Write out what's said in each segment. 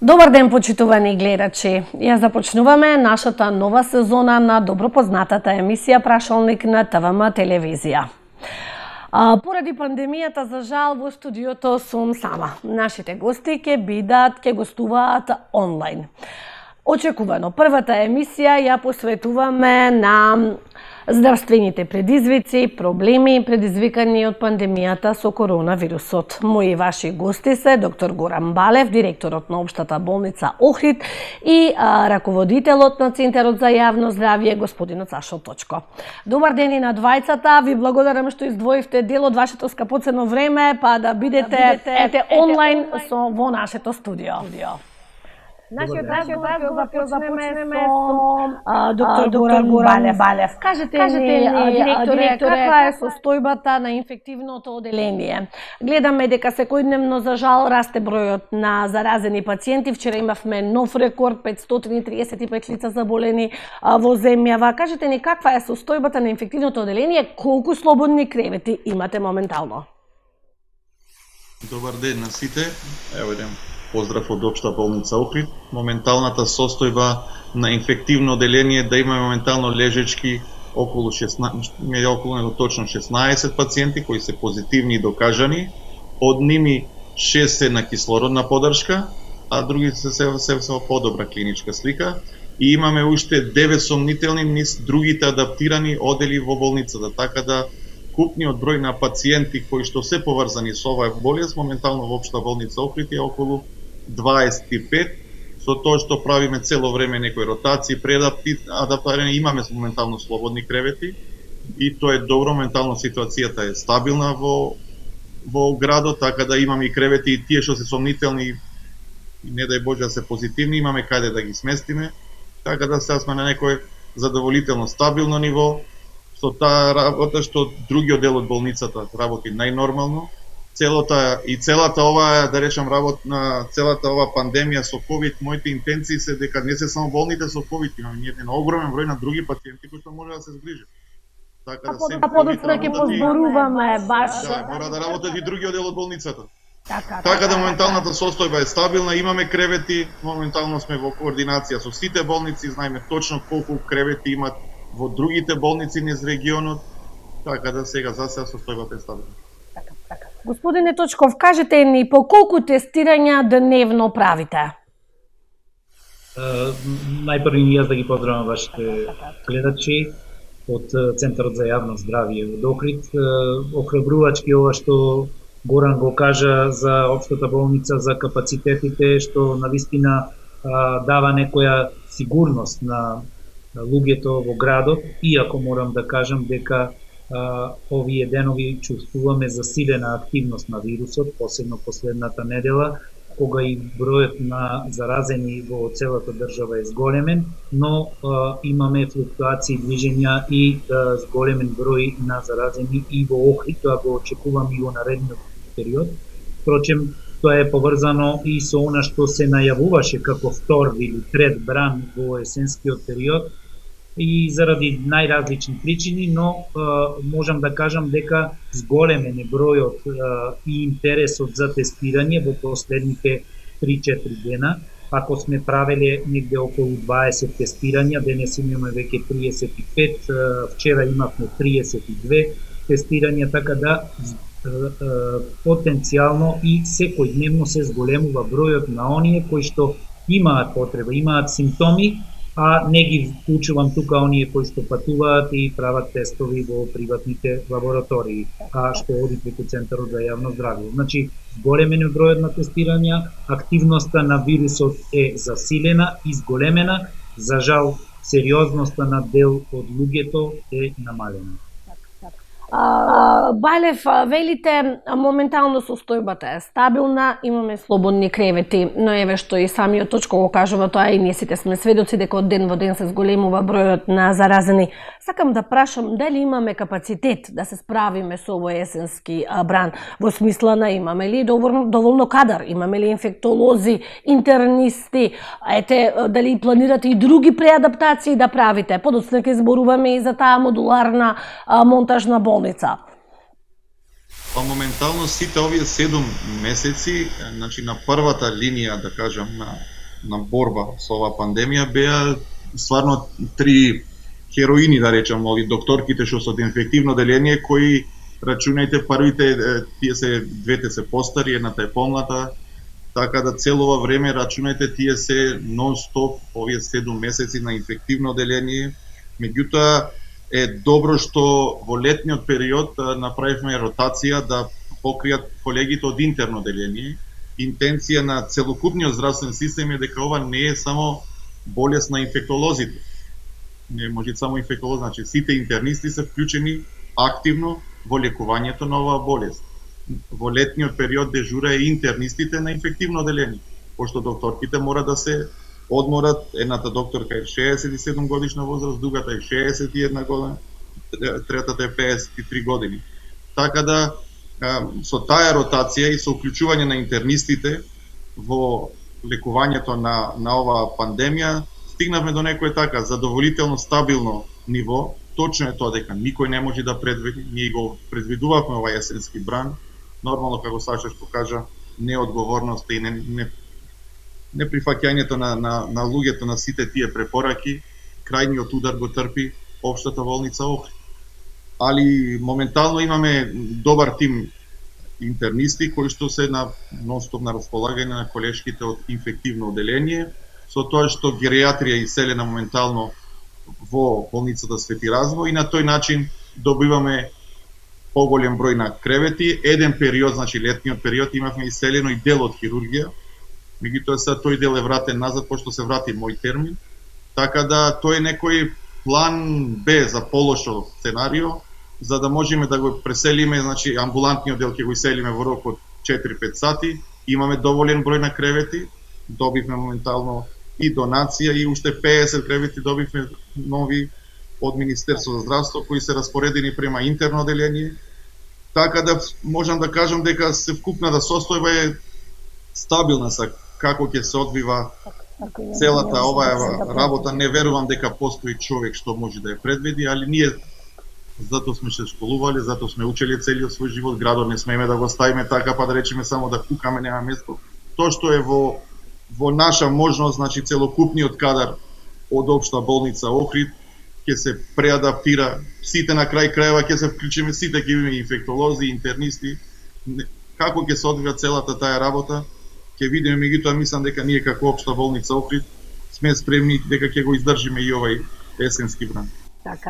Добар ден, почитувани гледачи. Ја започнуваме нашата нова сезона на добро познатата емисија Прашалник на ТВМ телевизија. Поради пандемијата, за жал, во студиото сум сама. Нашите гости ќе гостуваат онлайн. Очекувано, првата емисија ја посветуваме на здравствените предизвици, проблеми предизвикани од пандемијата со коронавирусот. Мои ваши гости се доктор Горан Балев, директорот на Општата болница Охрид и раководителот на Центарот за јавно здравје, господинот Сашо Точко. Добар ден и на двајцата, ви благодарам што издвоивте дел од вашето скапоцено време, па да бидете онлайн во нашето студио. Нашиот разговор ќе започнеме со доктор Горан Балев. Кажете ни, директоре, каква е состојбата на инфективното оделение? Гледаме дека секојдневно, за жал, расте бројот на заразени пациенти. Вчера имавме нов рекорд, 535 лица заболени во земјава. Кажете ни, каква е состојбата на инфективното оделение? Колку слободни кревети имате моментално? Добар ден на сите. Ево еден поздрав од Општа болница Охрид. Моменталната состојба на инфективно оделение да има моментално лежечки околу 16 пациенти кои се позитивни и докажани. Од ними 6 се на кислородна поддршка, а другите се во подобра клиничка слика. И имаме уште 9 сомнителни низ другите адаптирани одели во болницата, така да купниот број на пациенти кои што се поврзани со оваа болест моментално во Општа болница Охрид е околу 25, со тоа што правиме цело време некои ротации, адаптирање, имаме моментално слободни кревети и тоа е добро, моментално ситуацијата е стабилна во градот, така да имаме и кревети и тие што се сомнителни, не дај Боже да се позитивни, имаме каде да ги сместиме, така да сега сме на некој задоволително стабилно ниво, со таа работа што другиот дел од болницата работи најнормално. Целата ова, да речам, на целата ова пандемија со ковид, моите интенции се дека не се само болните со ковид, имаме еден огромен број на други пациенти кои што може да се згрижат. Така да се подоцна ќе позборуваме баш. Да, мора да работат и другиот дел од болницата. Така да моменталната состојба е стабилна, имаме кревети, моментално сме во координација со сите болници, знаеме точно колку кревети имат во другите болници низ регионот, така да сега за сега состојбата е стабилна. Господине Точков, кажете ни по колку тестирања дневно правите? Најпрви јас да ги поздравам вашите гледачи од Центарот за јавно здравје од Охрид. Охрабрувачки ова што Горан го кажа за Општата болница, за капацитетите, што навистина дава некоја сигурност на луѓето во градот, иако морам да кажам дека овие денови чувствуваме засилена активност на вирусот, посебно последната недела, кога и бројот на заразени во целата држава е зголемен, но имаме флуктуации, движења и зголемен број на заразени и во Охрид, тоа го очекувам и во наредниот период. Впрочем, тоа е поврзано и со она што се најавуваше како втор или трет бран во есенскиот период, и заради најразлични причини, но можам да кажам дека зголемен е бројот и интересот за тестирање во последните 3-4 дена. Ако сме правеле негде околу 20 тестирања, денес имаме веќе 35, вчера имавме 32 тестирања, така да потенцијално и секојдневно се зголемува бројот на оние кои што имаат потреба, имаат симптоми, а не ги вклучувам тука оние кои што патуваат и прават тестови во приватните лаборатории, а што оди преку Центарот за јавно здравје. Значи, зголемен е бројот на тестирања, активноста на вирусот е засилена и зголемена, за жал, сериозноста на дел од луѓето е намалена. Балев, велите, моментално состојбата е стабилна, имаме слободни кревети, но еве што и самиот Точко го кажува тоа и ние сите сме сведоци дека од ден во ден се зголемува бројот на заразени. Сакам да прашам дали имаме капацитет да се справиме со овој есенски бран, во смисла на имаме ли доволно кадар, имаме ли инфектолози, интернисти, дали планирате и други преадаптации да правите. Подоцна ќе зборуваме и за таа модуларна монтажна болница. Моментално сите овие 7 месеци, значи на првата линија, да кажам, на на борба со оваа пандемија беа стварно 3 хероини, да речам, ови докторките што со инфективно деление, кои, рачунајте, првите, тие се, двете се постари, едната е помлада, така да цело време, рачунајте, тие се нон-стоп овие 7 месеци на инфективно деление. Меѓутоа, е добро што во летниот период направивме ротација да покријат колегите од интерно деление. Интенција на целокупниот здравствен систем е дека ова не е само болест на инфектолозите. Не може само инфектолози, значи сите интернисти се вклучени активно во лекувањето на оваа болест. Во летниот период дежура е интернистите на инфективно деление, пошто докторките мора да се одморат, едната докторка е 67 годишна возраст, другата е 61 година, третата е 53 години. Така да со таа ротација и со уклучување на интернистите во лекувањето на оваа пандемија, стигнавме до некој така задоволително стабилно ниво. Точно е тоа дека никој не може да предвиди, ние го предвидувавме овај есенски бран. Нормално, како Саша што кажа, неодговорноста и не прифаќањето на луѓето на сите тие препораки, крајниот удар го трпи општата болница Охрид. Али моментално имаме добар тим интернисти кои што се на нон-стоп на располагање на колешките од инфективно оделение, со тоа што гериатрија иселена моментално во болницата Свети Развој, и на тој начин добиваме поголем број на кревети. Еден период, значи летниот период, имавме иселено и дел од хирургија, меѓутоа сега тој дел е вратен назад, пошто се врати мој термин, така да тој е некој план Б за полошо сценарио, за да можеме да го преселиме, значи амбулантниот дел ќе го иселиме во рок од 4-5 сати, имаме доволен број на кревети, добивме моментално и донација и уште 50 кревети добивме нови од Министерство за здравство кои се распоредени према интерно оделение. Така да можам да кажам дека се вкупната состојба е стабилна са како ќе се одвива целата оваа работа. Не верувам дека постои човек што може да ја предвиди, али ние затоа сме се школували, затоа сме учели целиот свој живот. Градот не смееме да го ставиме така, па да речеме само да кукаме, нема место. Тоа што е во наша можност, значи целокупниот кадар од општа болница Охрид ќе се преадаптира, сите на крај крајeva ќе се вклучиме, сите ќе имаме инфектолози, интернисти, како ќе се одвива целата таа работа, ќе видиме. Меѓутоа мислам дека ние како општа болница Охрид сме спремни дека ќе го издржиме и овај есенски бран.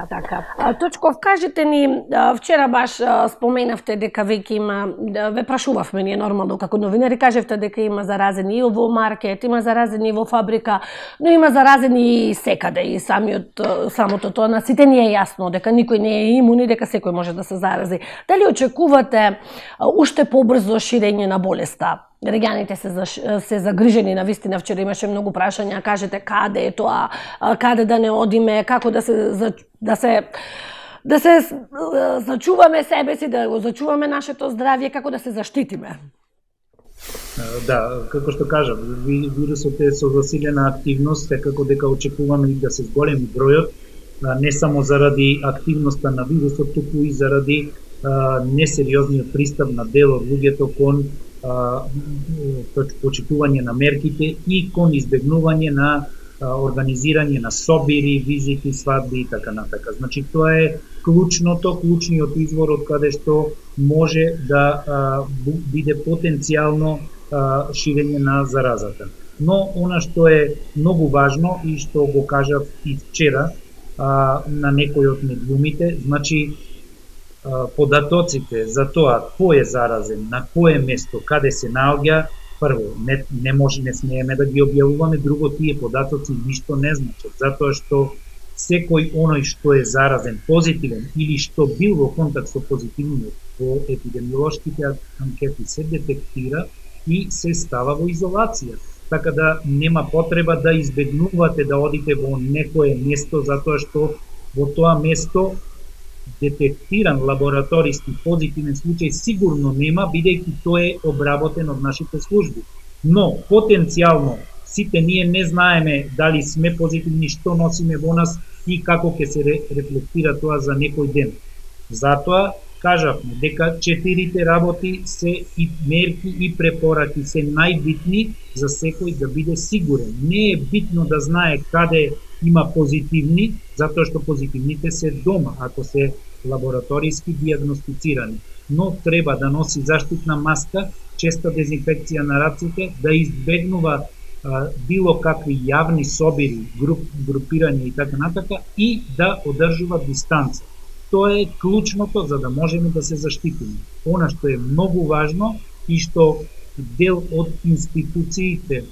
Така. Точков, кажете ни, вчера баш споменавте дека веќе има, ве прашувавме ние нормално како новинари, кажевте дека има заразени и во маркет, има заразени во фабрика, но има заразени и секаде, и самото тоа на сите ни е јасно дека никој не е имун и дека секој може да се зарази. Дали очекувате уште побрзо ширење на болеста? Граѓаните се загрижени, навистина вчера имаше многу прашања, кажете каде е тоа, каде да не одиме, како да се зачуваме себе си, да го зачуваме нашето здравје, како да се заштитиме. Да, како што кажав, вирусот е со засилена активност, секако дека очекуваме и да се зголеми бројот, не само заради активноста на вирусот, туку и заради несериозниот пристап на дел од луѓето кон почитување на мерките и кон избегнување на организирање на собири, визити, свадби и така натака. Значи тоа е клучниот извор од каде што може да биде потенцијално ширење на заразата. Но она што е многу важно и што го кажав и вчера на некој од медиумите, значи податоците за тоа кој е заразен, на кое место, каде се наоѓа, прво, не смееме да ги објавуваме, друго, тие податоци ништо не значат, затоа што секој оној што е заразен, позитивен или што бил во контакт со позитивниот во епидемиолошките анкети се детектира и се става во изолација. Така да нема потреба да избегнувате да одите во некое место, затоа што во тоа место детектиран лабораториски позитивен случај сигурно нема, бидејќи тој е обработен од нашите служби. Но потенцијално сите ние не знаеме дали сме позитивни, што носиме во нас и како ќе се рефлектира тоа за некој ден. Затоа кажавме дека 4 работи се и мерки и препораки се најбитни за секој да биде сигурен. Не е битно да знае каде има позитивни, затоа што позитивните се дома, ако се лабораториски диагностицирани. Но треба да носи заштитна маска, честа дезинфекција на раците, да избегнува било какви јавни собири, групирања и така натака, и да одржува дистанца. Тоа е клучното за да можеме да се заштитиме. Она што е многу важно и што дел од институциите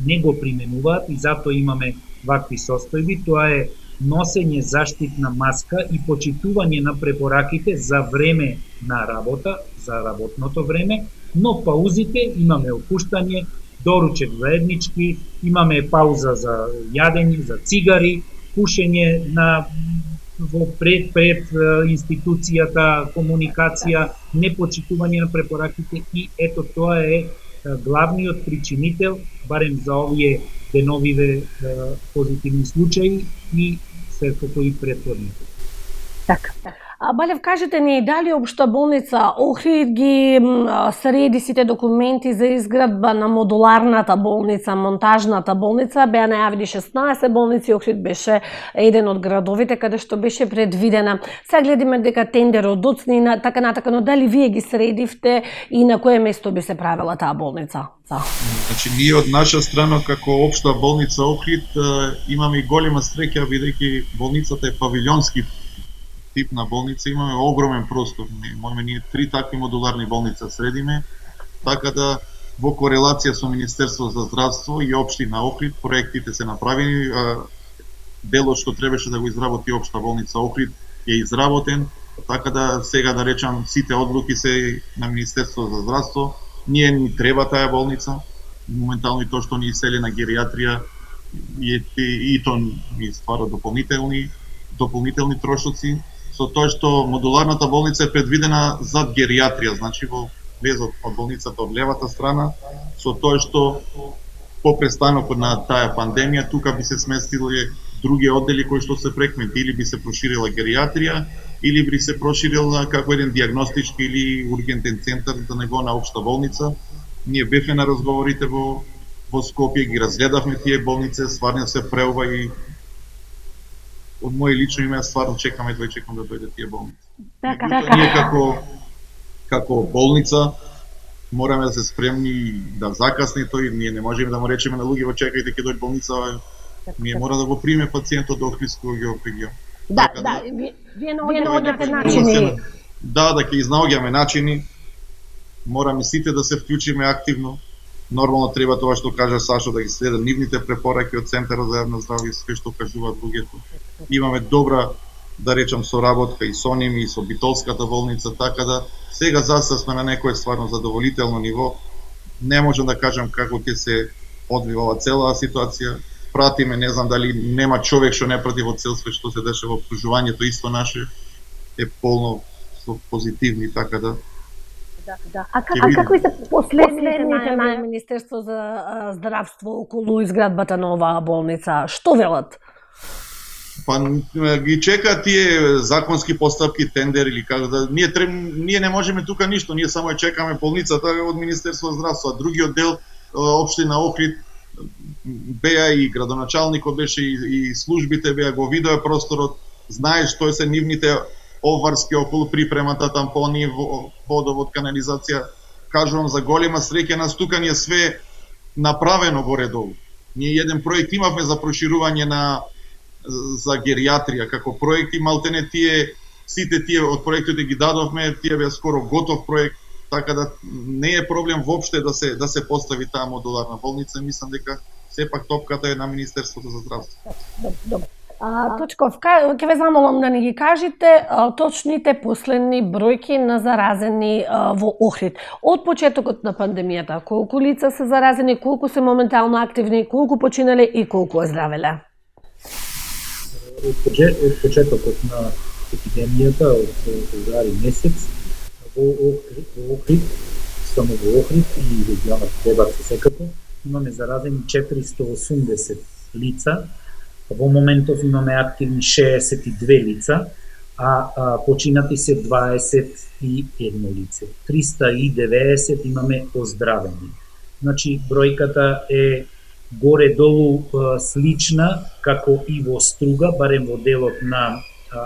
не го применуваат и затоа имаме вакви состојби, тоа е носење заштитна маска и почитување на препораките за време на работа, за работното време, но паузите имаме опуштање, доручек заеднички, имаме пауза за јадење, за цигари, пушење на во пред институцијата, комуникација, непочитување на препораките и ето тоа е главниот причинител, барем за овие деновиве позитивни случаи и секако и претходните. Така. Балев, кажете ни дали Општа болница Охрид ги среди сите документи за изградба на модуларната болница, монтажната болница, беа најавени 16 болници, Охрид беше еден од градовите каде што беше предвидена. Сега гледаме дека тендерот доцни, така натака, но дали вие ги средивте и на кое место би се правила таа болница? Значи, ние од наша страна, како Општа болница Охрид, имаме и голема среќа, бидејќи болницата е павилјонски тип на болница, имаме огромен простор. Можеме ние 3 такви модуларни болница средиме, така да во корелација со Министерство за здравство и Општина Охрид проектите се направени, делот што требаше да го изработи Општа болница Охрид е изработен, така да сега да речам сите одлуки се на Министерство за здравство. Ние ни треба таа болница, моментално и тоа што ни исели на гериатрија и тоа ни ствара дополнителни трошоци, со тоа што модуларната болница е предвидена зад гериатрија, значи во влезот од болницата од левата страна, со тоа што по престанокот на таа пандемија тука би се сместиле други оддели кои што се прекменти, или би се проширила гериатрија, или би се проширила како еден диагностички или ургентен центар за него на Општа болница. Ние бевме на разговорите во Скопје, ги разгледавме тие болници, стварно се преува и од моје лично име стварно чекам да дојде тие болници. Така. Ние како болница мораме да се спремни да закасни тој, ние не можеме да му речеме на луѓето чекајте ќе дојде болница, ние мора да го приме пациентот до Охридскиот регион. Да, вие наоѓате начини. Да ќе изнаоѓаме начини. Мораме сите да се вклучиме активно. Нормално треба тоа што кажа Сашо, да ги следат нивните препораки од Центарот за јавно здравје, све што кажуваат луѓето. Имаме добра, да речам, соработка и со ними, и со Битолската болница, така да сега за сега сме на некое стварно задоволително ниво. Не можам да кажам како ќе се одвива оваа цела ситуација. Пратиме, не знам дали нема човек што не прати во цел све што се дешава во обкружувањето исто наше е полно со позитивни, така да. Да. А какви се последните на Министерство за здравство околу изградбата на оваа болница? Што велат? Па ги чекаат тие законски постапки, тендер или како да ние не можеме тука ништо, ние само ја чекаме болницата од Министерство за здравство, а другиот дел Општина Охрид беа и градоначалникот беше и службите беа го видоа просторот, знаеш што се нивните оварски околу припремата, тампони, водовод, канализација. Кажувам за голема среќа нас тука ни е све направено горе-долу. Ние еден проект имавме за проширување за гериатрија како проекти, малтене сите тие од проектите ги дадовме, тие беа скоро готов проект, така да не е проблем воопште да се постави таа модуларна болница. Мислам дека сепак топката е на Министерството за здравство. Добро. Точков, ќе ве замолам да ни ги кажете точните последни бројки на заразени во Охрид. Од почетокот на пандемијата, колку лица се заразени, колку се моментално активни, колку починале и колку оздравеле? Од почетокот на епидемијата, од февруари месец, во Охрид, само во Охрид и регионот Дебарци секако, имаме заразени 480 лица. Во моментов имаме активни 62 лица, починати се 21 лице. 390 имаме оздравени. Значи, бројката е горе-долу слична како и во Струга, барем во делот на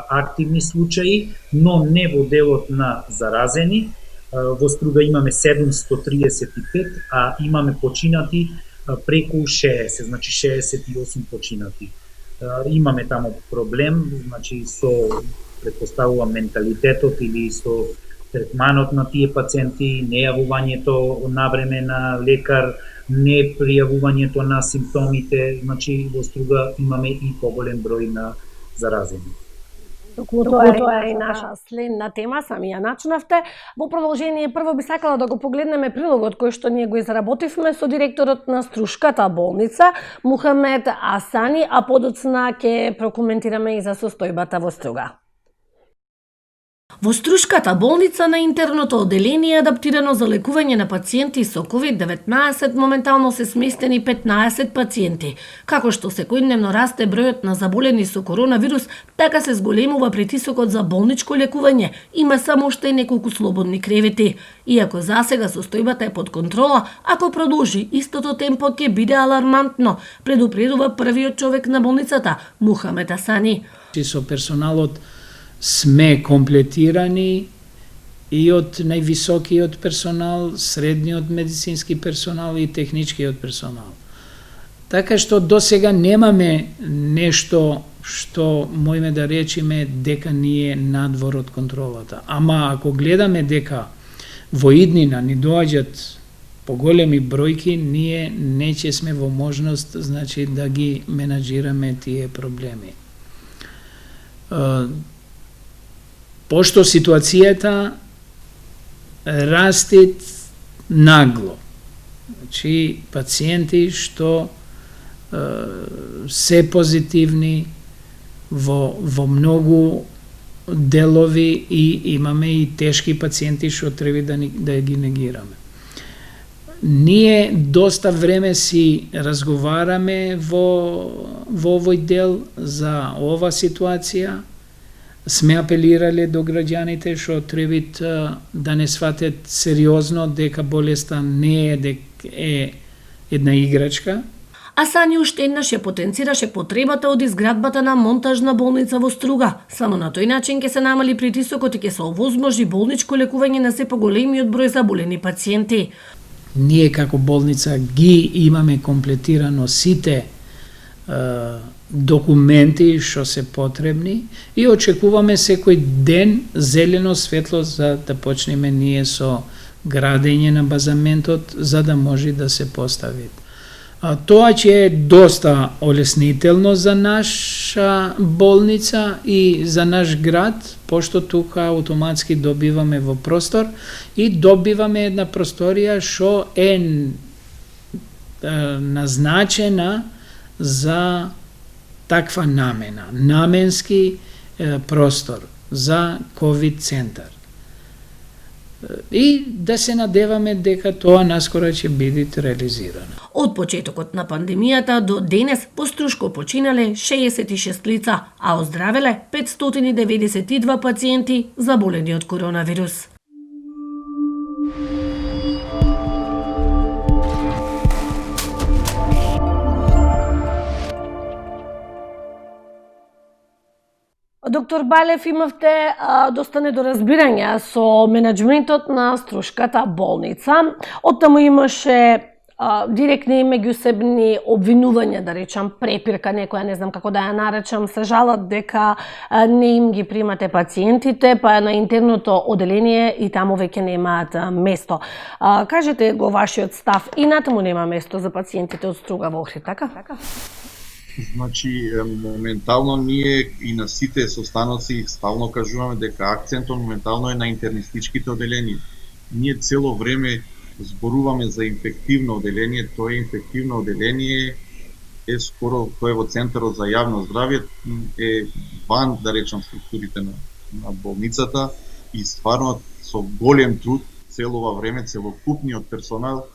активни случаи, но не во делот на заразени. Во Струга имаме 735, а имаме починати преку 60, значи 68 починати. Имаме таму проблем, значи со претпоставувам менталитетот или со третманот на тие пациенти, нејавувањето навреме на лекар, не пријавувањето на симптомите, значи во Струга имаме и поголем број на заразени. Токму тоа е и наша следна тема, сами ја начнавте. Во продолжение, прво би сакала да го погледнеме прилогот кој што ние го изработивме со директорот на Струшката болница, Мухамед Асани, а подоцна ќе прокоментираме и за состојбата во Струга. Во Струшката болница на интерното оделение адаптирано за лекување на пациенти со COVID-19 моментално се сместени 15 пациенти. Како што секојдневно расте бројот на заболени со коронавирус, така се зголемува притисокот за болничко лекување. Има само уште неколку слободни кревети. Иако засега состојбата е под контрола, ако продолжи истото темпо ќе биде алармантно, предупредува првиот човек на болницата, Мухамед Асани. Со персоналот сме комплетирани и од највисокиот персонал, средниот медицински персонал и техничкиот персонал. Така што досега немаме нешто што можеме да речеме дека ние надвор од контролата. Ама ако гледаме дека во иднина ни доаѓаат поголеми бројки, ние не ќе сме во можност, значи, да ги менаџираме тие проблеми. Пошто ситуацијата расте нагло. Значи, пациенти што се позитивни во многу делови и имаме и тешки пациенти што треба да ги негираме. Ние доста време си разговараме во овој дел за ова ситуација. Сме апелирале до граѓаните што треба да не сватат сериозно дека болеста не е една играчка. Асани уште еднаш ја потенцираше потребата од изградбата на монтажна болница во Струга. Само на тој начин ќе се намали притисокот и ќе се овозможи болничко лекување на се поголемиот број заболени пациенти. Ние како болница ги имаме комплетирано сите документи што се потребни и очекуваме секој ден зелено светло за да почнеме ние со градење на базаментот за да може да се постави. Тоа ќе е доста олеснително за наша болница и за наш град, пошто тука автоматски добиваме во простор и добиваме една просторија што е назначена за таква намена, наменски простор за ковид центар. И да се надеваме дека тоа наскоро ќе биде реализирано. Од почетокот на пандемијата до денес по Струшко починале 66 лица, а оздравеле 592 пациенти заболени од коронавирус. Доктор Балев, имавте доста недоразбирања со менеджментот на Струшката болница. Оттаму имаше директни меѓусебни обвинувања, да речам, препирка некоја, не знам како да ја наречам, се жалат дека не им ги примате пациентите, па на интерното оделение и таму веќе немаат место. Кажете го вашиот став, и натаму нема место за пациентите од Струга во Охрид, така? Значи, моментално ние и на сите состаноци стално кажуваме дека акцентот моментално е на интернистичките оделенија. Ние цело време зборуваме за инфективно оделение, тоа инфективно оделение е скоро, тоа е во Центарот за јавно здравје, е ван, да речам, структурите на болницата и стварно со голем труд целова време целокупниот персонал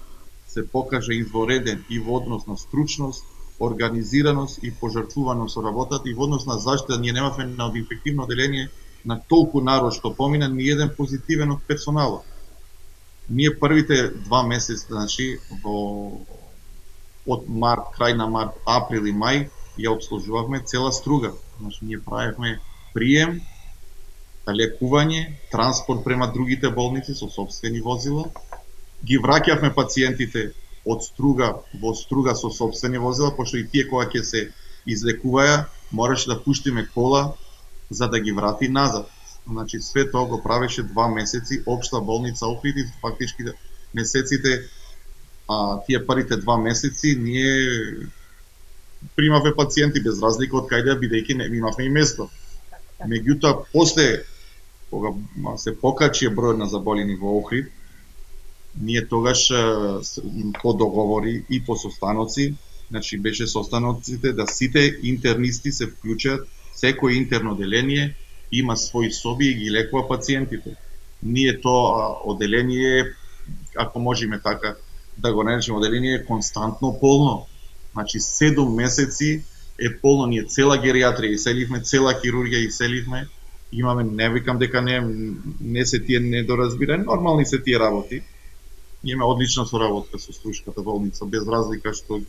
се покаже извореден и во однос на стручност, организираност и пожртвуваност со работата и во однос на заштита. Ние немавме на инфективно оделение на толку народ што помина, ни еден позитивен од персоналот. Ние првите 2 месеци, значи, од март, крај на март, април и мај, ја обслужувавме цела струга. Значи, ние правевме прием, лекување, транспорт према другите болници со сопствени возила, ги враќавме пациентите од струга во струга со сопствени возила, пошто и тие кога ќе се излекуваја, мораше да пуштиме кола за да ги врати назад. Значи, све тоа го правеше 2 месеци, општа болница Охрид, и фактички месеците, тие првите 2 месеци, ние примавме пациенти без разлика од кај да бидејќи не имавме и место. Меѓутоа, после, кога се покачи бројот на заболени во Охрид, ние тогаш по договори и по состаноци, значи беше состаноците да сите интернисти се вклучат, секој интерно оделение има своји соби и ги лекува пациентите. Ние тоа оделение, ако можеме така да го наречеме, оделение е константно полно. Значи 7 месеци е полно, ние цела гериатрија иселивме, цела хирургија иселивме. Имаме, не викам дека не се тие недоразбирани, нормални се тие работи. Имаме одлична соработка со Струшката болница, без разлика што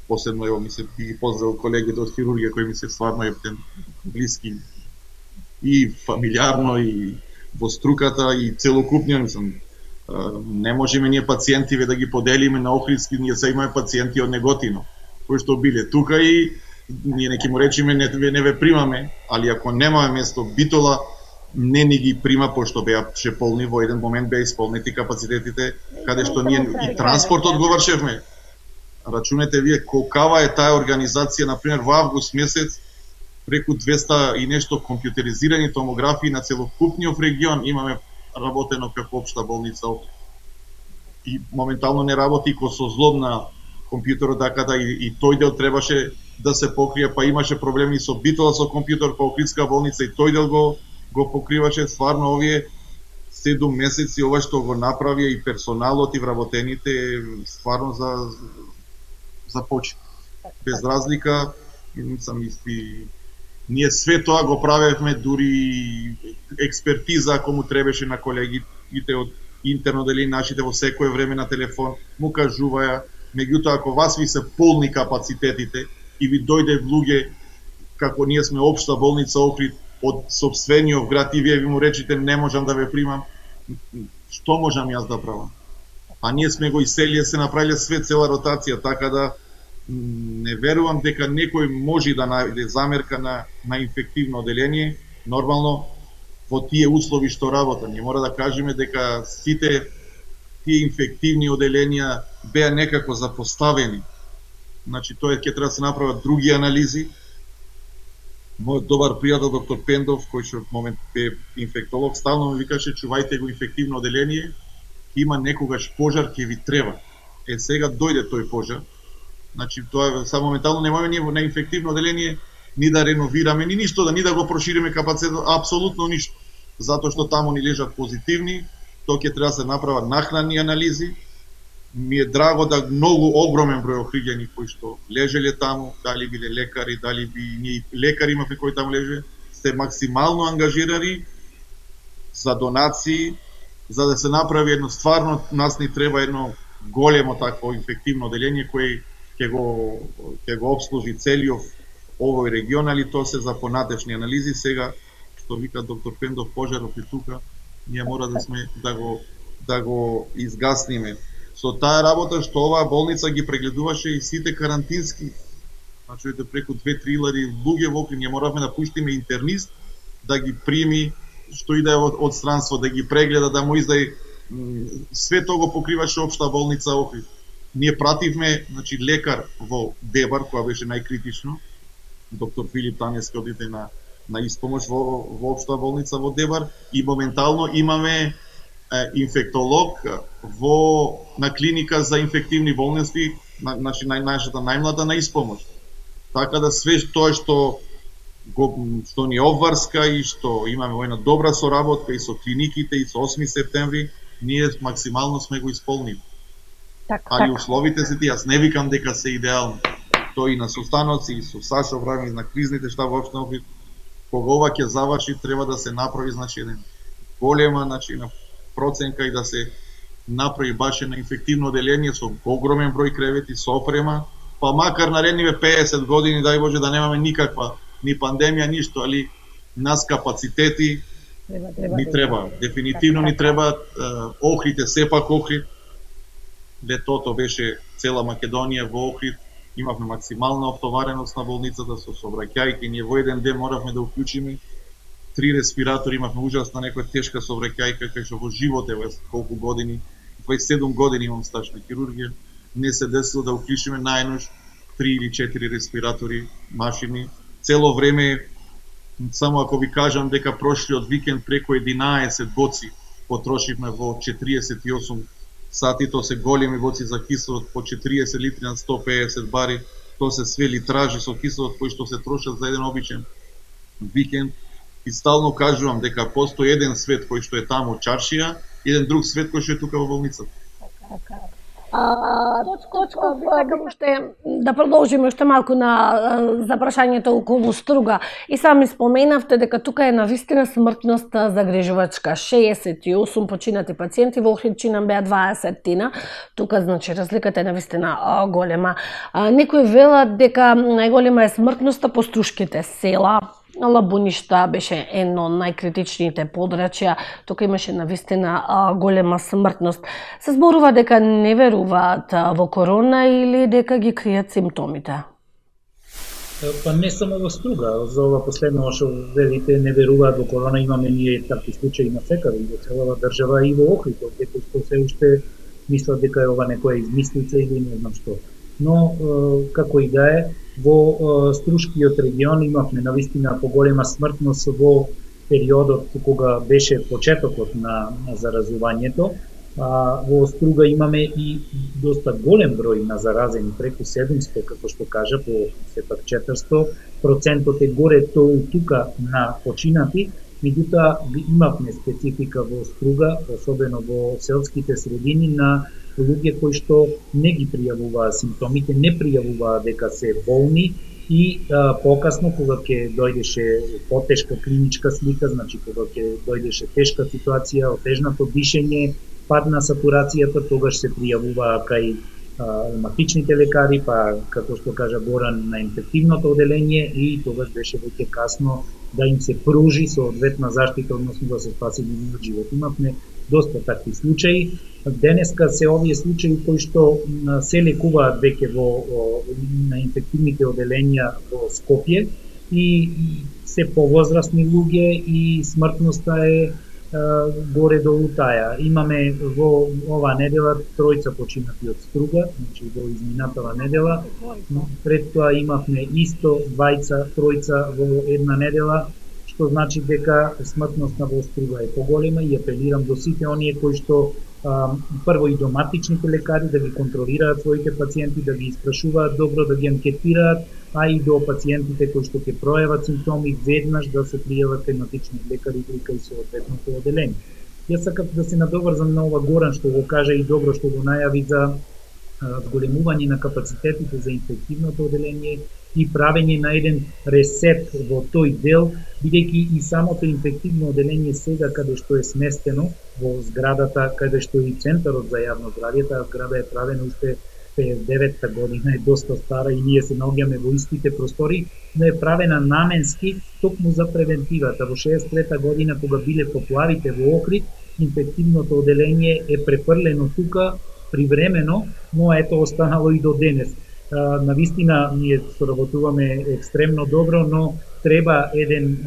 посебно ево ми се ги поздравил колегите од хирургија кои ми се стварно ептен блиски и фамилиарно и во струката и целокупно, мислам, не можеме ние пациентиве да ги поделиме на Охридски, ние се имаме пациенти од Неготино, кои што биле тука и ние не ќе му речеме не ве примаме, али ако немаме место Битола, не ни ги прима, пошто беа полни, во еден момент беа исполнети капацитетите, каде што ние и транспортот го вршевме. Рачунете вие колкава е таа организација, например во август месец, преку 200 и нешто компјутеризирани томографии на целокупниот регион имаме работено како општа болница. И моментално не работи ко со злоб на компјутерот, така да и тој дел требаше да се покрие, па имаше проблеми со Битола со компјутер, па Охридска болница и тој дел го покриваше. Стварно овие 7 месеци ова што го направија и персоналот и вработените стварно за почит. Без разлика, сам исти, ние све тоа го правевме, дури експертиза ако му требеше на колегите од интерно дели нашите во секое време на телефон, му кажуваја, меѓутоа ако вас ви се полни капацитетите и ви дојде луѓе, како ние сме општа болница Охрид, од сопствениот град и вие ви му речите не можам да ве примам, што можам јас да правам? А ние сме го иселија, се направиле све цела ротација, така да не верувам дека некој може да најде замерка на инфективно оделение. Нормално во тие услови што работа, ние мора да кажеме дека сите тие инфективни оделенија беа некако запоставени. Значи тоа ќе треба да се направат други анализи. Мојот добар пријател доктор Пендов, кој што во момент е инфектолог, стално ми викаше чувајте го инфективно оделение, има некогаш пожар ќе ви треба. Сега дојде тој пожар. Значи тоа само моментално немаме ние на инфективно оделение ни да реновираме, ни ништо, ни да го прошириме капацитет, апсолутно ништо. Затоа што таму ни лежат позитивни, тоа ќе треба да се направат нахранни анализи. Ми е драго да многу огромен број охриѓани кои што лежеле таму, дали биле лекари, дали би ние лекари имавме кои таму леже, се максимално ангажирани за донации, за да се направи едно стварно, нас ни треба едно големо такво инфективно оделение кој ќе го обслужи целиот овој регион, али тоа се за понатешни анализи. Сега што вика доктор Пендов, пожарот и тука, ние мора да го изгасниме. Со таа работа што оваа болница ги прегледуваше и сите карантински, значи преку 2-3 луѓе во Охрид, ние моравме да пуштиме интернист да ги прими што иде од странство, да ги прегледа, да му издаде. Све тоа го покриваше општа болница Охрид. Ние пративме, значи, лекар во Дебар, која беше најкритично, доктор Филип Танески одите на испомош во општа болница во Дебар, и моментално имаме инфектолог на клиника за инфективни болести, значи нашата најмлада на испомош. Така да све тоа што ни обврска и што имаме една добра соработка и со клиниките и со 8 септември, ние максимално сме го исполнили. Али условите се тие, јас не викам дека се идеални. Тоа и на состаноци, и со Сашо Врами, на кризните штаб воопшто кога ова ќе заврши, треба да се направи една голема проценка и да се направи баш на инфективно оделение со огромен број кревети, со опрема, па макар наредниве 50 години, дај Боже да немаме никаква ни пандемија, ништо, али нас капацитети ни треба. Дефинитивно ни требаат. Охрид е сепак Охрид. Летото беше цела Македонија во Охрид. Имавме максимална оптовареност на болницата со сообраќајки. Ние во еден ден моравме да уклучиме 3 респиратори, имавме ужасна некоја тешка сообраќајка, кај што во живот, ево колку години, 27 години имам стаж на хирургија, не се десило да уклучиме најнош 3 или 4 респиратори, машини. Цело време, само ако ви кажам дека прошлиот викенд преку 11 боци потрошивме во 48 сати, то се големи боци за киселот по 40 литри на 150 бари, то се све литражи со киселот кои што се трошат за еден обичен викенд. И стално кажувам дека постои еден свет кој што е таму чаршија, еден друг свет кој што е тука во болницата. Точков, да продолжиме уште малку за прашањето околу Струга. И сами споменавте дека тука е навистина смртност загрижувачка. 68 починати пациенти, во Охридчина беа 20-тина. Тука, значи, разликата е навистина голема. Некои велат дека најголема е смртноста по струшките села. Лабуништа беше едно од најкритичните подрачја, тука имаше навистина голема смртност. Се зборува дека не веруваат во корона или дека ги кријат симптомите? Па не само во Струга, за ова последно што велите не веруваат во корона, имаме ние такви случаи на секаде во целава држава и во Охрид, дека што се уште мислат дека е ова некоја измислица или не знам што. Но како и да е, во Струшкиот регион имавме навистина поголема смртност во периодот кога беше почетокот на заразувањето. Во Струга имаме и доста голем број на заразени, преку 700, како што кажа, по сепак 400. Процентот е горе тука на починати, меѓутоа имавме специфика во Струга, особено во селските средини, на луѓе кои што не ги пријавуваа симптомите, не пријавуваа дека се болни и покасно кога ќе дојдеше потешка клиничка слика, значи кога ќе дојдеше тешка ситуација, отежнато дишење, пад на сатурацијата, тогаш се пријавуваа кај ревматичните лекари, па како што кажа Горан, на инфективното оделение и тогаш беше веќе касно да им се пружи соодветна заштита, односно да се спаси нивниот живот. Имавме доста такви случаи. Денеска се овие случаи кои што се лекуваат веќе на инфективните оделенија во Скопје и се повозрастни луѓе и смртноста е горе-долу таја. Имаме во оваа недела 3 починати од Струга, значи во изминатава недела. Пред тоа имавме исто 2-3 во една недела, што значи дека смртноста во Струга е поголема и апелирам до сите оние кои што прво и доматичните лекари да ги контролираат своите пациенти, да ги испрашуваат добро, да ги анкетираат, а и до пациентите кои што ќе пројават симптоми веднаш да се пријават кај матични лекари или кај соодветното оделение. Јас сакам да се надоврзам на ова Горан што го кажа и добро што го најави за зголемување на капацитетите за инфективното оделение и правење на еден ресет во тој дел, бидејќи и самото инфективно оделение сега каде што е сместено во зградата каде што е и Центарот за јавно здравје, таа зграда е правена уште 59-та година, е доста стара и ние се наоѓаме во истите простори, но е правена наменски токму за превентивата. Во 63-та година кога биле поплавите во Охрид, инфективното оделение е префрлено тука привремено, но ето останало и до денес. Навистина ние соработуваме екстремно добро, но треба еден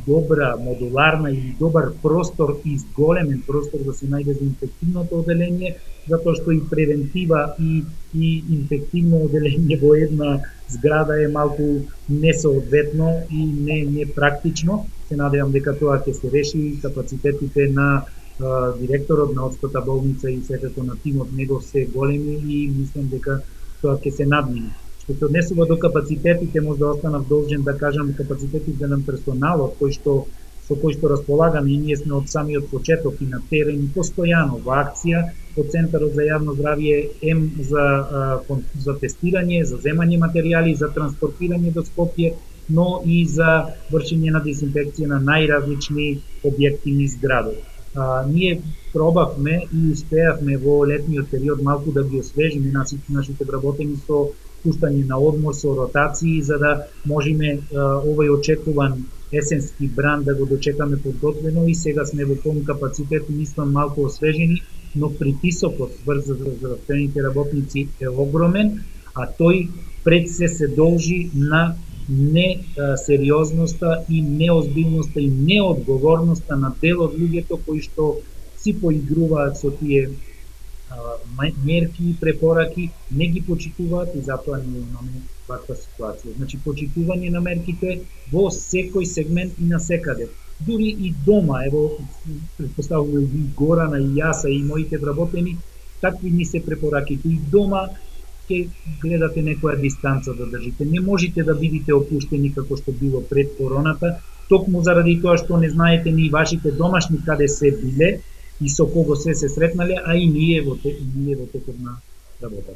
добра модуларна и добар простор и големен простор да се најде за инфективното оделение, затоа што и превентива и инфективно оделение во една зграда е малку несоодветно и не практично. Се надевам дека тоа ќе се реши, капацитетите на директорот на Општата болница и секако на тимот него се големи и мислам дека тоа ќе се надмине. Што се однесува до капацитетите, може да останав должен да кажам капацитетите на персоналот со кој што располагаме и ние сме од самиот почеток и на терен и постојано во акција од Центарот за јавно здравје за тестирање, за земање материјали, за транспортирање до Скопје но и за вршење на дезинфекција на најразлични објекти низ градот. Ние пробавме и успеавме во летниот период малку да ги освежиме нашите вработени со пуштање на одмор, со ротации, за да можеме овој очекуван есенски бран да го дочекаме подготвено и сега сме во полн капацитет и мислам малку освежени, но притисокот врз здравствените работници е огромен, а тој пред се должи на несериозноста и неозбилноста и неодговорноста на дел од луѓето кои што си поигруваат со тие мерки и препораки, не ги почитуваат и затоа ние имаме ваква ситуација. Значи, почитување на мерките во секој сегмент и насекаде. Дури и дома, ево, предпоставувам и Горана, и јас, и моите вработени, такви ни се препораките. И дома ќе гледате некоја дистанца да држите. Не можете да бидите опуштени како што било пред короната, токму заради тоа што не знаете ни вашите домашни каде се биле и со кого се сретнале, а и ние во текот на работата.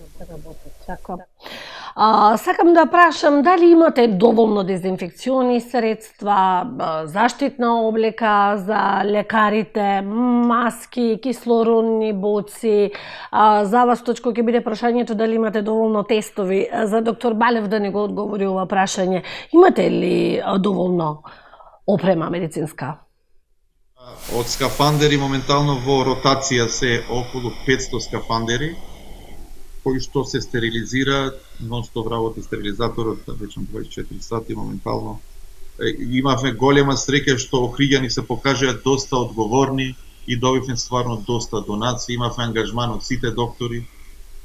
Сакам да прашам дали имате доволно дезинфекциони средства, заштитна облека за лекарите, маски, кислородни боци. За вас точко ќе биде прашањето дали имате доволно тестови. За доктор Балев да не го одговори ова прашање. Имате ли доволно опрема медицинска? Од скафандери моментално во ротација се околу 500 скафандери, кои што се стерилизираат, нон-стоп работи стерилизаторот, веќе 24 сати моментално. Имавме голема среќа што охриѓани се покажаат доста одговорни и добивме стварно доста донации. Имавме ангажман од сите доктори.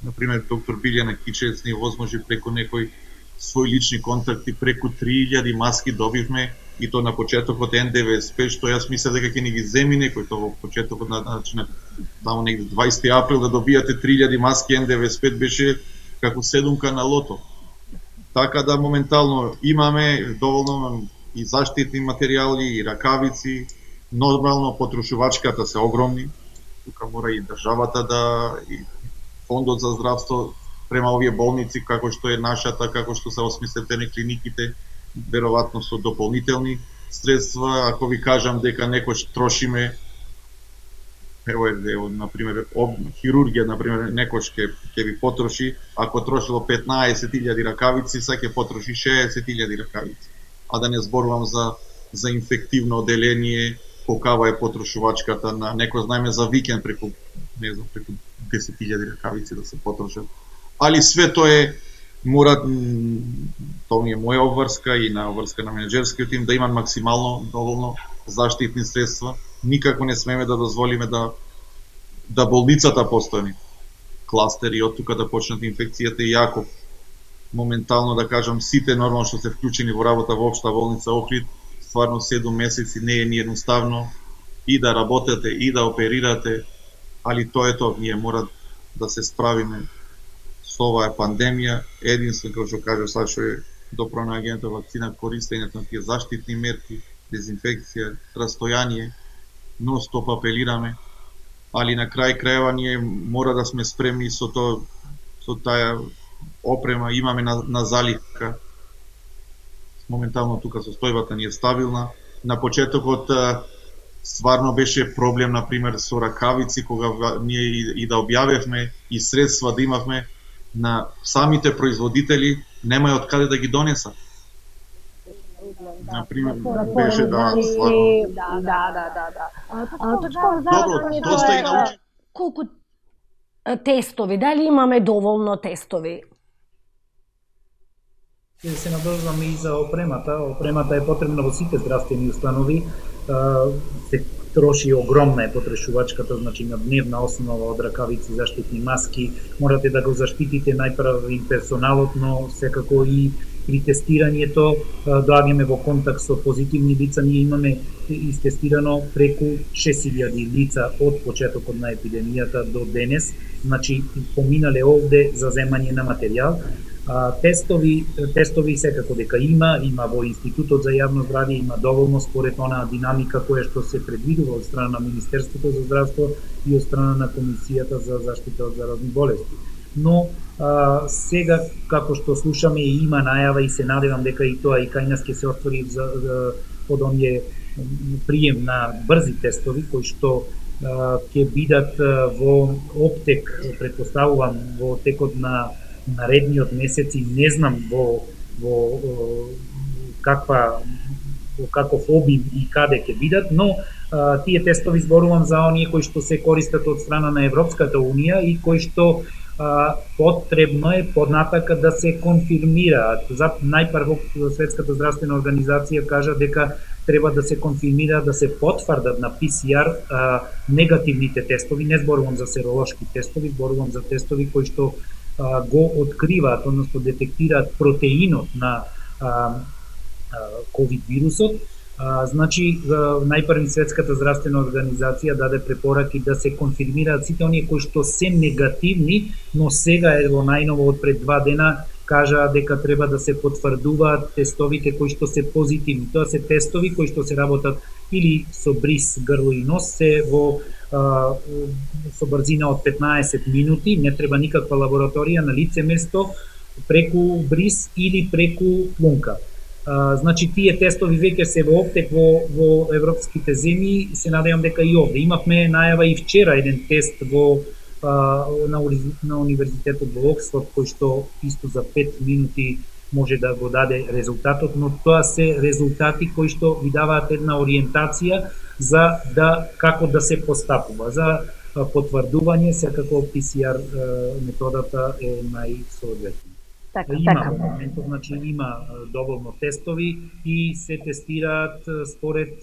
Например, доктор Билјана Кичец ни возможи преку некои своји лични контакти, преку 3000 маски добивме, и то на почетокот N95, што јас мислев дека ќе ни ги земи некој, то во почетокот на негде 20 април да добијате 3000 маски N95 беше како седумка на лото. Така да моментално имаме доволно и заштитни материјали, и ракавици, нормално потрошувачката се огромни, тука мора и државата и фондот за здравство према овие болници како што е нашата, како што се осмислетени клиниките, веројатно со дополнителни средства. Ако ви кажам дека некош трошиме, ево например, хирургија, например, некош ќе ви потроши, ако трошило 15.000 ракавици, сега ќе потроши 60.000 ракавици. А да не зборувам за инфективно оделение, колкава е потрошувачката на некој знаеме за викенд преку 10.000 ракавици да се потрошат. Али све тоа мора, тоа ми е моја обврска и на обврска на менеджерскиот тим, да имат максимално доволно заштитни средства. Никако не смеме да дозволиме да болницата постои кластери, од тука да почнат инфекцијата, и ако моментално да кажам сите нормално што се вклучени во работа во општа болница Охрид, стварно 7 месеци не е ни едноставно и да работите и да оперирате, али тоа е тоа, ние мора да се справиме со оваа пандемија. Единствено, како што кажа Сашо, е до пронаѓањето вакцина, користењето на тие заштитни мерки, дезинфекција, растојание, нон-стоп апелираме, али на крај крајава ние мора да сме спремни со таа опрема, имаме на заливка. Моментално тука состојбата ни е стабилна. На почетокот стварно беше проблем, например, со ракавици, кога ние и да објавевме и средства да имавме, на самите производители нема од каде да ги донесат. Например, беше стварно. Добро, доста и научи. Колку тестови, дали имаме доволно тестови? Се надржам и за опремата. Опремата е потребна во сите здравствени установи. Се троши огромна е потрошувачката, значи на дневна основа од ракавици, заштитни маски. Морате да го заштитите најпрво и персоналот, но секако и при тестирањето доаѓаме во контакт со позитивни лица. Ние имаме истестирано преку 6000 лица од почетокот на епидемијата до денес, значи поминале овде за земање на материјал. Тестови секако дека има во Институтот за јавно здравје, има доволно според онаа динамика која што се предвидува од страна на Министерството за здравство и од страна на Комисијата за заштита од заразни болести. Но Сега, како што слушаме, има најава и се надевам дека и тоа и кај нас ќе се отвори од оние прием на брзи тестови кои што ќе бидат во оптек, претпоставувам, во текот на наредниот месеци, не знам во каков обим и каде ќе бидат, но тие тестови зборувам за оние кои што се користат од страна на Европската Унија и кои што потребно е понатака да се конфирмираат. Најпрво Светската здравствена организација кажа дека треба да се конфирмира, да се потврдат на ПСР негативните тестови, не зборувам за серолошки тестови, зборувам за тестови кои што го откриваат, односно детектираат протеинот на COVID вирусот. Значи, најпрви Светската здравствена организација даде препораки да се конфирмираат сите оние кои што се негативни, но сега во најново од пред 2 дена кажа дека треба да се потврдуваат тестовите кои што се позитивни. Тоа се тестови кои што се работат или со бриз, грло и нос, се со брзина од 15 минути, не треба никаква лабораторија, на лице место, преку бриз или преку плунка. Значи, тие тестови веќе се во оптек во европските земји, се надевам дека и овде. Имавме најава и вчера еден тест на Универзитетот во Оксфорд, кој што исто за 5 минути може да го даде резултатот, но тоа се резултати кои што ви даваат една ориентација за како да се постапува. За потврдување, секако ПСР методата е најсоодветна. Има во моментот, значи има доволно тестови и се тестираат според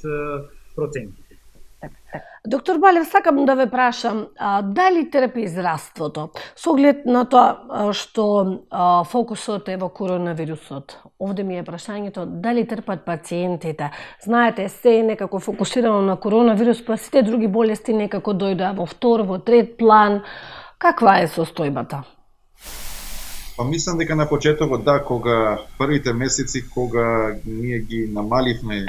процентите. Доктор Балев, сакам да ве прашам, дали трпи здравството? Со оглед на тоа што фокусот е во коронавирусот. Овде ми е прашањето, дали трпат пациентите? Знаете, се е некако фокусирано на коронавирус, па сите други болести некако дојдоа во втор, во трет план. Каква е состојбата? Па мислам дека на почетокот, кога првите месеци, кога ние ги намаливме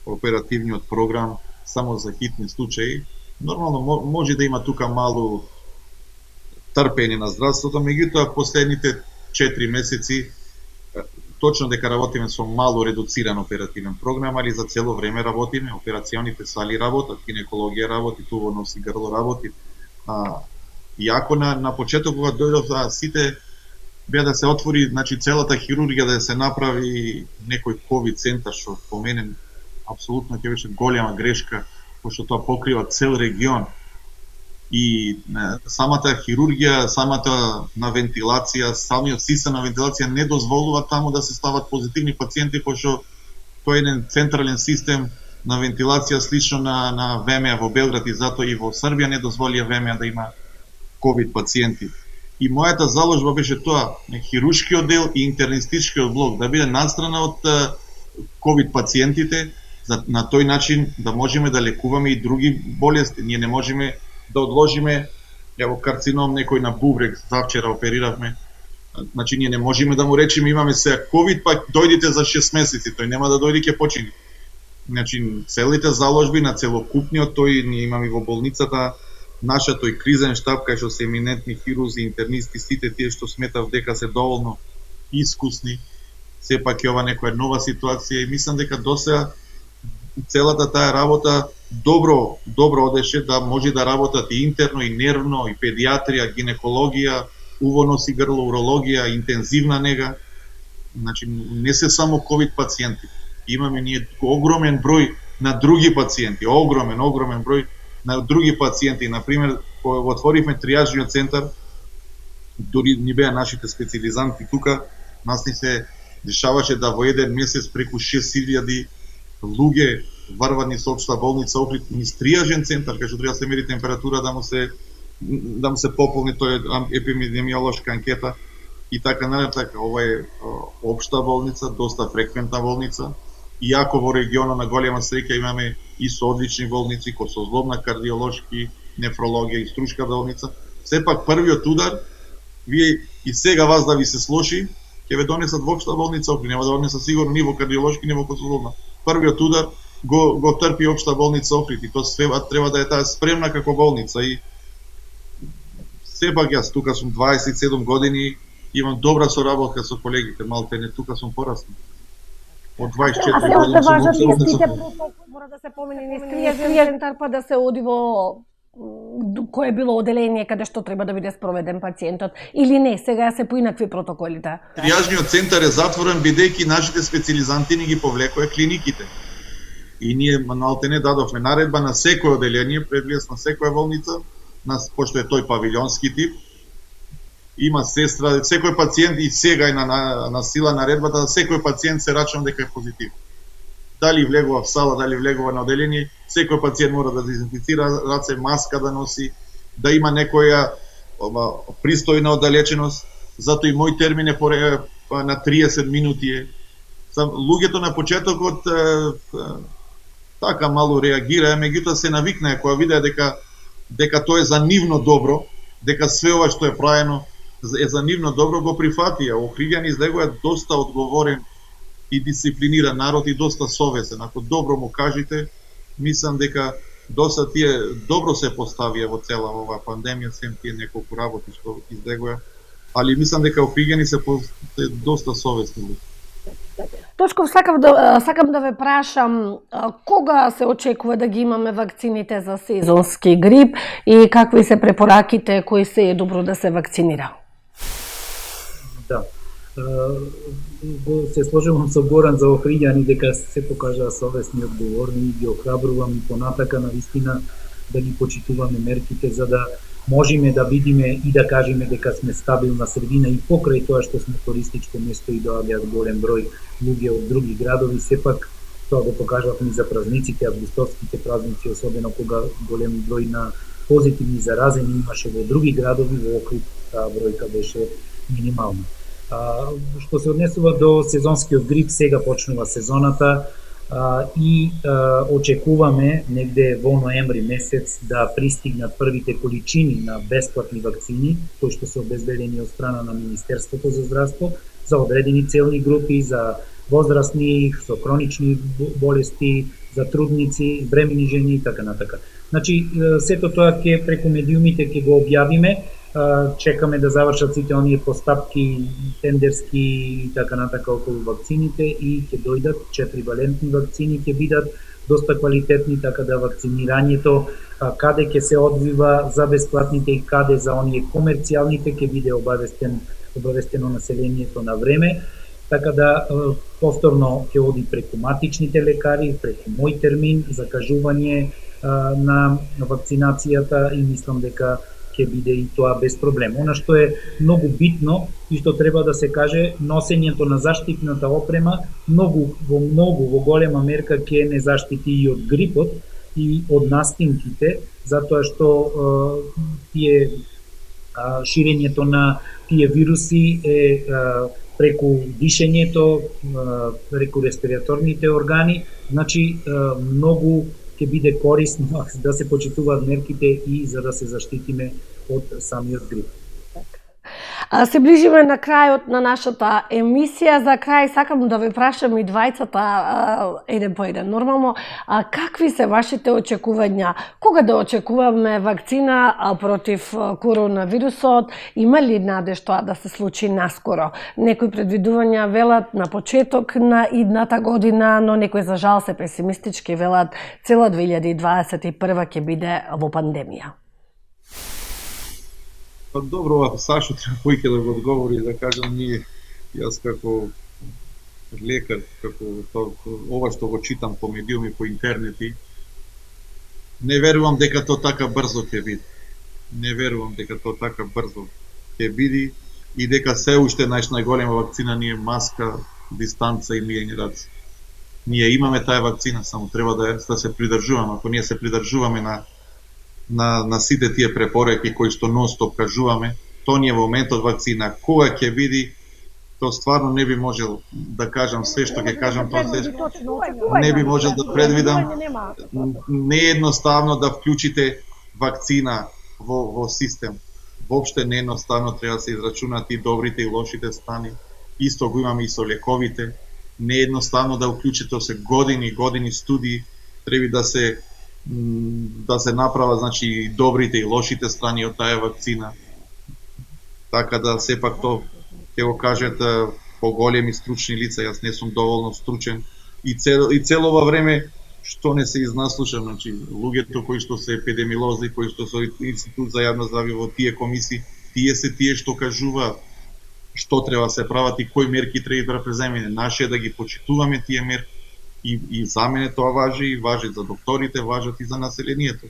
оперативниот програм само за хитни случаи, нормално може да има тука мало трпење на здравството, меѓутоа последните 4 месеци точно дека работиме со мало редуциран оперативен програм, али за цело време работиме, операционите сали работат, гинекологија работи, туво носи грло работи. Иако на почеток кога дојдов сите беа да се отвори, значи целата хирургија да се направи некој ковид центар, што по мене апсолутно ќе беше голема грешка, пошто тоа покрива цел регион. И самата хирургија, самата на вентилација, самиот систем на вентилација не дозволува таму да се стават позитивни пациенти, пошто тоа е еден централен систем на вентилација слично на ВМА во Белград и затоа и во Србија не дозволија ВМА да има ковид пациенти. И мојата заложба беше тоа, хируршкиот дел и интернистичкиот блок да биде надстрана од ковид пациентите, на тој начин да можеме да лекуваме и други болести. Ние не можеме да одложиме, ево карцином некој на бубрек, завчера опериравме. Значи ние не можеме да му речеме имаме сега ковид, па дојдите за 6 месеци, тој нема да дојде ќе почини. Значи целите заложби на целокупниот тој ние имаме во болницата, нашата тој кризен штаб кај што се еминентни хирузи, интернисти, сите тие што сметав дека се доволно искусни. Сепак е ова некоја нова ситуација и мислам дека досега целата таа работа добро одеше да може да работат и интерно, и нервно, и педиатрија, гинекологија, увонос и грло, урологија, интензивна нега. Значи не се само ковид пациенти. Имаме ние огромен број на други пациенти, огромен број на други пациенти. Например, кога отворивме триажниот центар, дури ни беа нашите специализанти тука, нас ни се дешаваше да во еден месец преку 6000 луѓе варвани со општа болница Охрид низ триажен центар, кај што треба да се мери температура, да му се пополни тој епидемиолошка анкета и така натаму. Ова е општа болница, доста фреквентна болница. Иако во регионот на голема среќа имаме и со одлични болници, кои со злобна кардиолошки, нефрологија и струшка болница, сепак првиот удар, вие и сега вас да ви се слоши, ќе ве донесат во општа болница Охрид, нема да донесат сигурно ни во кардиолошки, ни во злобна. Првиот удар го трпи општа болница Охрид и тоа треба да е таа спремна како болница и сепак јас тука сум 27 години, имам добра соработка со колегите, малте не тука сум пораснал. Од 24 А се години уште сум важат обсебен истите со протоколи, мора да се помени низ тријазен центар, па да се оди во кое било оделение каде што треба да биде спроведен пациентот, или не, сега се поинакви протоколите? Тријажниот центар е затворен бидејќи нашите специјализанти ни ги повлекоа клиниките. И ние малтене дадовме наредба на секој оделение, пред влез на секоја болница, пошто е тој павилјонски тип, има сестра, секој пациент и сега е на сила наредбата да секој пациент се рачува дека е позитив. Дали влегува в сала, дали влегува на оделение, секој пациент мора да дезинфицира раце, маска да носи, да има некоја пристојна оддалеченост, затоа и мој термин е на 30 минути е. Луѓето на почетокот така мало реагираа, меѓутоа се навикнаа кога видеа дека тоа е за нивно добро, дека све ова што е правено е за нивно добро, го прифатија. Охриѓани излегува доста одговорен и дисциплиниран народ и доста совесен. Ако добро му кажете, мислам дека доста тие добро се поставија во цела оваа пандемија, сем тие неколку работи што излегува, али мислам дека охриѓани се доста совесни. Точков, сакам да ве прашам, кога се очекува да ги имаме вакцините за сезонски грип и какви се препораките кои се е добро да се вакцинира? Да. Се сложувам со Горан за охриѓани дека се покажаа совесни и одговорни и ги охрабрувам и понатака навистина да ги почитуваме мерките за да можеме да видиме и да кажеме дека сме стабилна средина и покрај тоа што сме туристичко место и доаѓаат голем број луѓе од други градови, сепак тоа го покажавме и за празниците, августовските празници, особено кога голем број на позитивни заразени имаше во други градови, во Охрид таа бројка беше минимална. Што се однесува до сезонскиот грип, сега почнува сезоната и очекуваме негде во ноември месец да пристигнат првите количини на бесплатни вакцини кои што се обезбедени од страна на Министерството за здравство за одредени целни групи, за возрастни, со хронични болести, за трудници, бремени жени и така натака. Значи, сето тоа ќе преку медиумите ќе го објавиме. Чекаме да завршат сите оние постапки тендерски и така натака околу вакцините и ќе дојдат 4 валентни вакцини, ќе бидат доста квалитетни, така да вакцинирањето каде ќе се одвива за бесплатните и каде за оние комерцијалните ќе биде обавестено населението на време, така да повторно ќе оди преку матичните лекари, преку мој термин за кажување на вакцинацијата и мислам дека ќе биде и тоа без проблем. Она што е многу битно и што треба да се каже, носењето на заштитната опрема во голема мерка ќе не заштити и од грипот и од настимките, затоа што ширењето на тие вируси е преку дишењето, преку респираторните органи, значи многу ќе биде корисно да се почитуваат мерките и за да се заштитиме од самиот грип. Се ближиме на крајот на нашата емисија. За крај сакам да ве прашам и двајцата еден по еден. Нормално, какви се вашите очекувања? Кога да очекуваме вакцина против коронавирусот? Има ли надеж тоа да се случи наскоро? Некои предвидувања велат на почеток на идната година, но некои за жал се песимистички велат цела 2021 ќе биде во пандемија. Па добро, ова Сашо треба поиќе да го одговори, да кажам ние, јас како лекар, како ова што го читам по медиуми, по интернети, не верувам дека тоа така брзо ќе биде. Не верувам дека тоа така брзо ќе биде и дека се уште најголема вакцина ние маска, дистанца и миење раце. Ние имаме таа вакцина, само треба да се придржуваме. Ако ние се придржуваме на сите тие препораки кои што нон-стоп кажуваме, тоа ни е во моментот вакцина. Кога ќе биде, тоа стварно не би можел да кажам се што ќе кажам, тоа се не би можел да предвидам. Не е едноставно да вклучите вакцина во систем. Воопште не е едноставно, треба да се израчунат и добрите и лошите страни. Исто го имаме и со лековите. Не е едноставно да вклучите се години студии, треба да се направа, значи, добрите и лошите страни од таа вакцина. така да сепак тоа ќе го кажете поголеми стручни лица, јас не сум доволно стручен и цело време што не се изнаслушам, значи луѓето кои што се епидемиолози, кои што се Институт за јавно здравје во тие комисии, тие се тие што кажуваат што треба се прават и кои мерки треба да преземене. Наше е да ги почитуваме тие мерки и за мене тоа важи и важи за докторите, важат и за населението.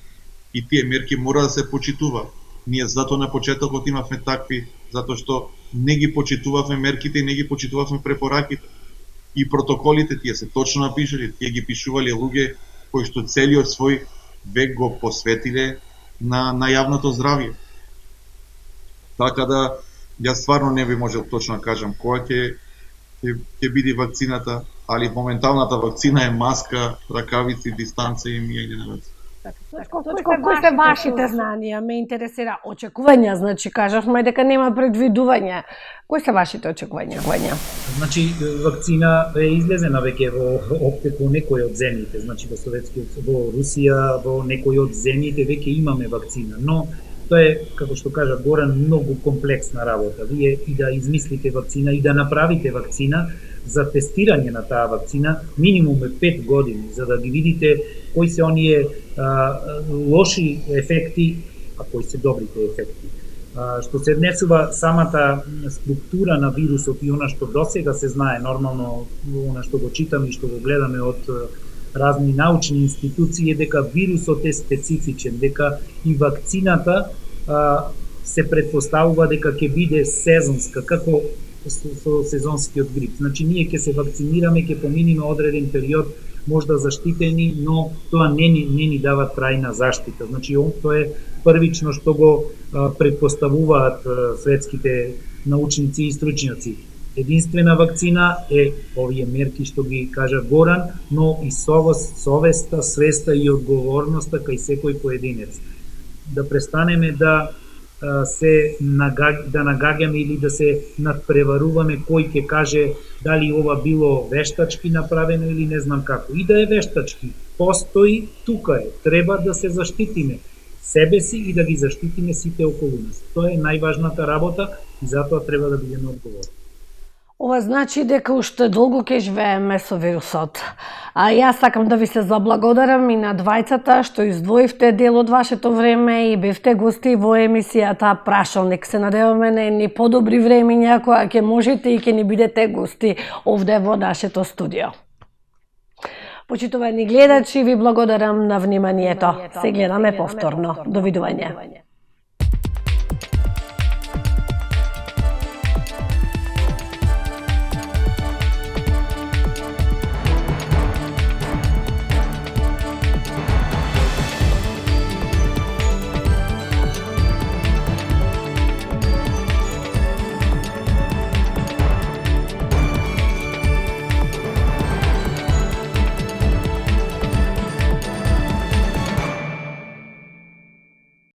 И тие мерки мора да се почитуваат. Ние затоа на почетокот имавме такви, затоа што не ги почитувавме мерките и не ги почитувавме препораките. И протоколите тие се точно напишали, тие ги пишувале луѓе кои што целиот свој век го посветиле на јавното здравје. Така да, јас стварно не би можел точно да кажам која ќе биде вакцината, али моменталната вакцина е маска, ракавици, дистанца и мијање на ръце. Кои се вашите знања? Ме интересира очекувања, значи кажавме дека нема предвидување. Кои се вашите очекувања? Значи, вакцина е излезена веќе во оптек во некои од земјите, значи во Русија, во некои од земјите веќе имаме вакцина, но тоа е, како што кажа Горан, многу комплексна работа. Вие и да измислите вакцина и да направите вакцина, за тестирање на таа вакцина минимум е 5 години, за да ги видите кои се оние лоши ефекти, а кои се добрите ефекти. Што се однесува самата структура на вирусот и она што досега се знае, нормално она што го читаме и што го гледаме од разни научни институции, е дека вирусот е специфичен, дека и вакцината се предпоставува дека ќе биде сезонска, како со сезонскиот грип. Значи, ние ќе се вакцинираме, ќе поминиме одреден период, можда заштитени, но тоа не ни дава трајна заштита. Значи, тоа е првично што го предпоставуваат светските научници и стручњаци. Единствена вакцина е овие мерки што ги кажа Горан, но и совеста, свеста и одговорноста кај секој поединец. Да престанеме да нагаѓаме или да се надпреваруваме кој ќе каже дали ова било вештачки направено или не знам како. И да е вештачки, постои, тука е, треба да се заштитиме себе си и да ги заштитиме сите околу нас. Тоа е најважната работа и затоа треба да бидеме одговорни. Ова значи дека уште долго ќе живееме со вирусот. А јас сакам да ви се заблагодарам и на двајцата што издвоивте дел од вашето време и бевте гости во емисијата Прашалник. Се надеваме на едни подобри времиња која ќе можете и ќе ни бидете гости овде во нашето студио. Почитувани гледачи, ви благодарам на вниманието. Се гледаме повторно. Довидување.